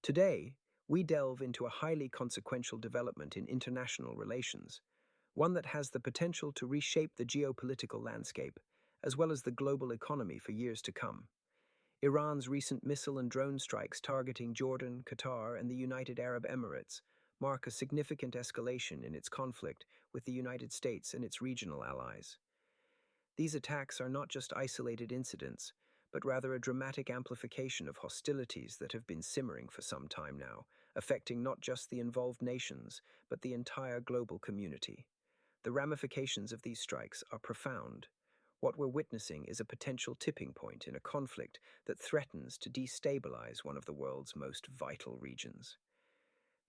Today, we delve into a highly consequential development in international relations, one that has the potential to reshape the geopolitical landscape, as well as the global economy for years to come. Iran's recent missile and drone strikes targeting Jordan, Qatar, and the United Arab Emirates mark a significant escalation in its conflict with the United States and its regional allies. These attacks are not just isolated incidents, but rather a dramatic amplification of hostilities that have been simmering for some time now, affecting not just the involved nations, but the entire global community. The ramifications of these strikes are profound. What we're witnessing is a potential tipping point in a conflict that threatens to destabilize one of the world's most vital regions.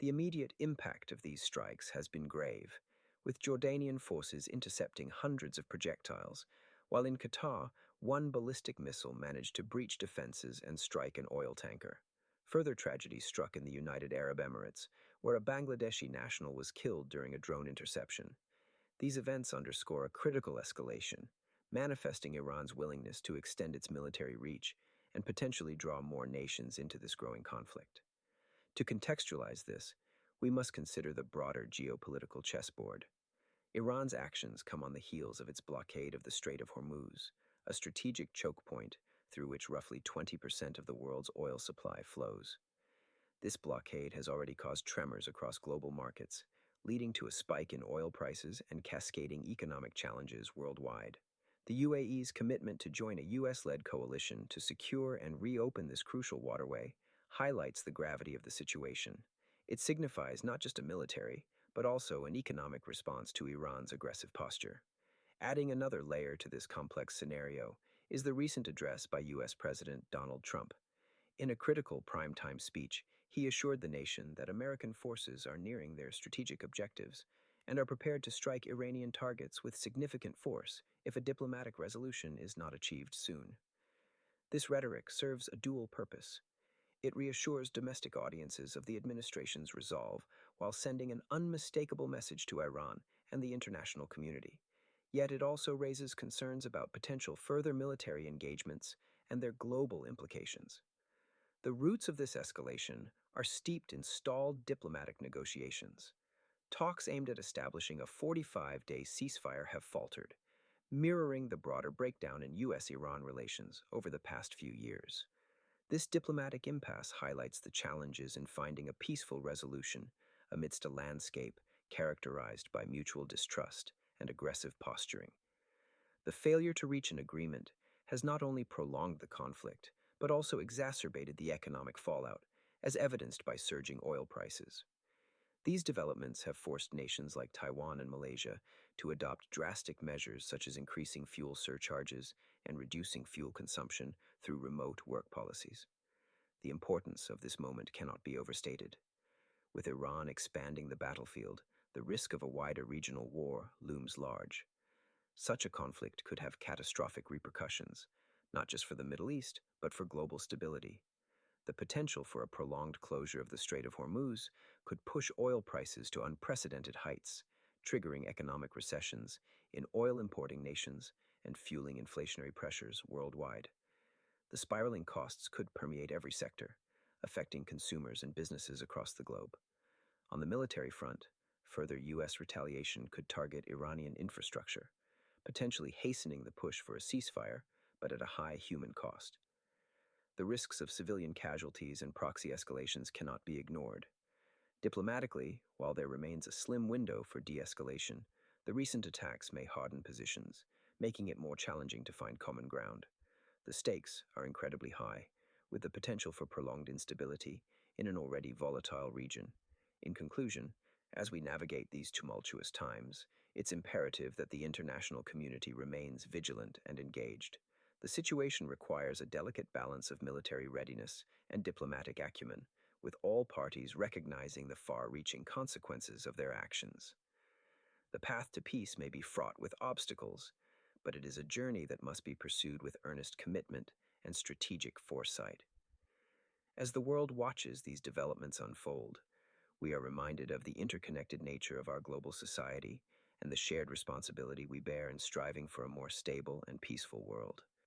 The immediate impact of these strikes has been grave, with Jordanian forces intercepting hundreds of projectiles, while in Qatar, one ballistic missile managed to breach defenses and strike an oil tanker. Further tragedy struck in the United Arab Emirates, where a Bangladeshi national was killed during a drone interception. These events underscore a critical escalation, manifesting Iran's willingness to extend its military reach and potentially draw more nations into this growing conflict. To contextualize this, we must consider the broader geopolitical chessboard. Iran's actions come on the heels of its blockade of the Strait of Hormuz, a strategic chokepoint through which roughly 20% of the world's oil supply flows. This blockade has already caused tremors across global markets, leading to a spike in oil prices and cascading economic challenges worldwide. The UAE's commitment to join a US-led coalition to secure and reopen this crucial waterway highlights the gravity of the situation. It signifies not just a military, but also an economic response to Iran's aggressive posture. Adding another layer to this complex scenario is the recent address by US President Donald Trump. In a critical primetime speech, he assured the nation that American forces are nearing their strategic objectives and are prepared to strike Iranian targets with significant force if a diplomatic resolution is not achieved soon. This rhetoric serves a dual purpose. It reassures domestic audiences of the administration's resolve while sending an unmistakable message to Iran and the international community. Yet it also raises concerns about potential further military engagements and their global implications. The roots of this escalation are steeped in stalled diplomatic negotiations. Talks aimed at establishing a 45-day ceasefire have faltered, mirroring the broader breakdown in US-Iran relations over the past few years. This diplomatic impasse highlights the challenges in finding a peaceful resolution amidst a landscape characterized by mutual distrust and aggressive posturing. The failure to reach an agreement has not only prolonged the conflict, but also exacerbated the economic fallout, as evidenced by surging oil prices. These developments have forced nations like Taiwan and Malaysia to adopt drastic measures such as increasing fuel surcharges and reducing fuel consumption through remote work policies. The importance of this moment cannot be overstated. With Iran expanding the battlefield, the risk of a wider regional war looms large. Such a conflict could have catastrophic repercussions, not just for the Middle East, but for global stability. The potential for a prolonged closure of the Strait of Hormuz could push oil prices to unprecedented heights, triggering economic recessions in oil-importing nations and fueling inflationary pressures worldwide. The spiraling costs could permeate every sector, affecting consumers and businesses across the globe. On the military front, further U.S. retaliation could target Iranian infrastructure, potentially hastening the push for a ceasefire, but at a high human cost. The risks of civilian casualties and proxy escalations cannot be ignored. Diplomatically, while there remains a slim window for de-escalation, the recent attacks may harden positions, making it more challenging to find common ground. The stakes are incredibly high, with the potential for prolonged instability in an already volatile region. In conclusion, as we navigate these tumultuous times, it's imperative that the international community remains vigilant and engaged. The situation requires a delicate balance of military readiness and diplomatic acumen, with all parties recognizing the far-reaching consequences of their actions. The path to peace may be fraught with obstacles, but it is a journey that must be pursued with earnest commitment and strategic foresight. As the world watches these developments unfold, we are reminded of the interconnected nature of our global society and the shared responsibility we bear in striving for a more stable and peaceful world.